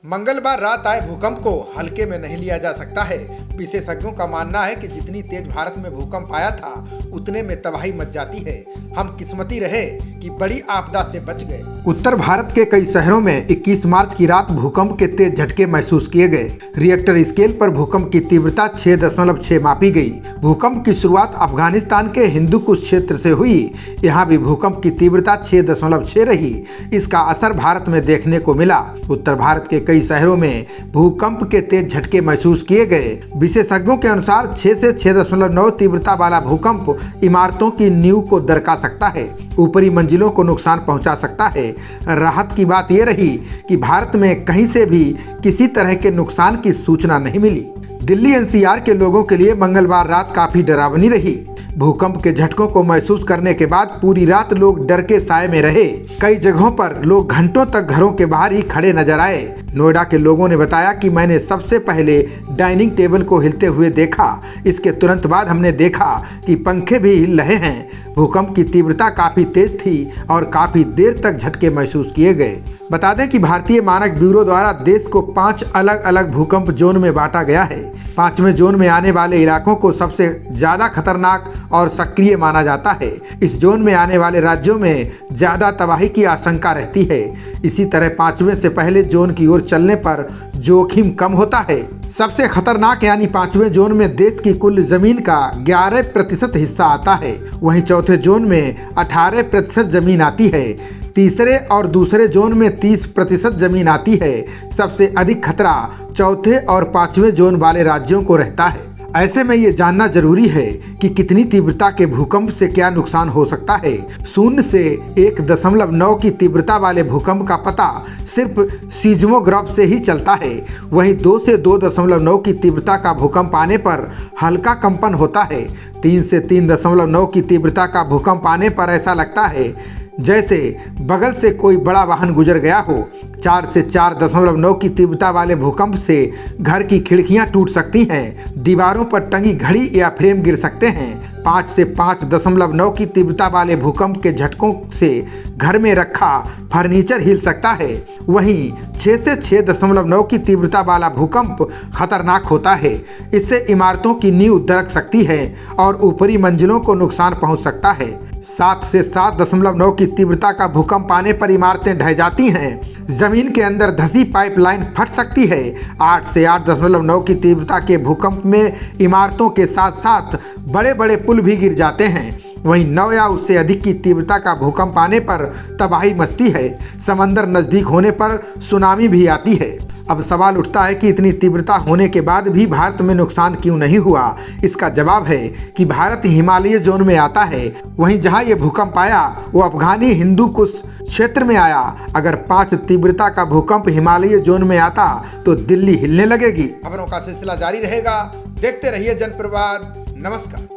मंगलवार रात आए भूकंप को हल्के में नहीं लिया जा सकता है। विशेषज्ञों का मानना है कि जितनी तेज भारत में भूकंप आया था उतने में तबाही मच जाती है। हम किस्मती रहे कि बड़ी आपदा से बच गए। उत्तर भारत के कई शहरों में 21 मार्च की रात भूकंप के तेज झटके महसूस किए गए। रिएक्टर स्केल पर भूकंप की तीव्रता 6.6 मापी गई। भूकंप की शुरुआत अफगानिस्तान के हिंदूकुश क्षेत्र से हुई। यहाँ भी भूकंप की तीव्रता 6.6 रही। इसका असर भारत में देखने को मिला। उत्तर भारत के कई शहरों में भूकंप के तेज झटके महसूस किए गए। विशेषज्ञों के अनुसार 6 से 6.9 तीव्रता वाला भूकंप इमारतों की नींव को दरका सकता है, ऊपरी मंजिलों को नुकसान पहुंचा सकता है। राहत की बात यह रही कि भारत में कहीं से भी किसी तरह के नुकसान की सूचना नहीं मिली। दिल्ली एनसीआर के लोगों के लिए मंगलवार रात काफी डरावनी रही। भूकंप के झटकों को महसूस करने के बाद पूरी रात लोग डर के साए में रहे। कई जगहों पर लोग घंटों तक घरों के बाहर ही खड़े नजर आए। नोएडा के लोगों ने बताया कि मैंने सबसे पहले डाइनिंग टेबल को हिलते हुए देखा। इसके तुरंत बाद हमने देखा कि पंखे भी हिल रहे हैं। भूकंप की तीव्रता काफ़ी तेज थी और काफ़ी देर तक झटके महसूस किए गए। बता दें कि भारतीय मानक ब्यूरो द्वारा देश को 5 अलग अलग भूकंप जोन में बांटा गया है। 5वें जोन में आने वाले इलाकों को सबसे ज़्यादा खतरनाक और सक्रिय माना जाता है। इस जोन में आने वाले राज्यों में ज़्यादा तबाही की आशंका रहती है। इसी तरह 5वें से पहले जोन की ओर चलने पर जोखिम कम होता है। सबसे खतरनाक यानी 5वें जोन में देश की कुल जमीन का 11% हिस्सा आता है। वहीं चौथे जोन में 18% जमीन आती है। तीसरे और दूसरे जोन में 30% जमीन आती है। सबसे अधिक खतरा चौथे और 5वें जोन वाले राज्यों को रहता है। ऐसे में ये जानना जरूरी है कि कितनी तीव्रता के भूकंप से क्या नुकसान हो सकता है। 0 से 1.9 की तीव्रता वाले भूकंप का पता सिर्फ सीज्मोग्राफ से ही चलता है। वहीं 2 से 2.9 की तीव्रता का भूकंप आने पर हल्का कंपन होता है। 3 से 3.9 की तीव्रता का भूकंप आने पर ऐसा लगता है जैसे बगल से कोई बड़ा वाहन गुजर गया हो। 4 से 4.9 की तीव्रता वाले भूकंप से घर की खिड़कियां टूट सकती हैं, दीवारों पर टंगी घड़ी या फ्रेम गिर सकते हैं। 5 से 5.9 की तीव्रता वाले भूकंप के झटकों से घर में रखा फर्नीचर हिल सकता है। वहीं 6 से 6.9 की तीव्रता वाला भूकंप खतरनाक होता है। इससे इमारतों की नींव दरक सकती है और ऊपरी मंजिलों को नुकसान पहुंच सकता है। 7 से 7.9 की तीव्रता का भूकंप आने पर इमारतें ढह जाती हैं। जमीन के अंदर धंसी पाइपलाइन फट सकती है। 8 से 8.9 की तीव्रता के भूकंप में इमारतों के साथ साथ बड़े बड़े पुल भी गिर जाते हैं। वहीं 9 या उससे अधिक की तीव्रता का भूकंप आने पर तबाही मचती है। समंदर नज़दीक होने पर सुनामी भी आती है। अब सवाल उठता है कि इतनी तीव्रता होने के बाद भी भारत में नुकसान क्यों नहीं हुआ। इसका जवाब है कि भारत हिमालयी जोन में आता है। वहीं जहां ये भूकंप आया वो अफगानी हिंदूकुश क्षेत्र में आया। अगर 5 तीव्रता का भूकंप हिमालयी जोन में आता तो दिल्ली हिलने लगेगी। खबरों का सिलसिला जारी रहेगा। देखते रहिए जनप्रवाद। नमस्कार।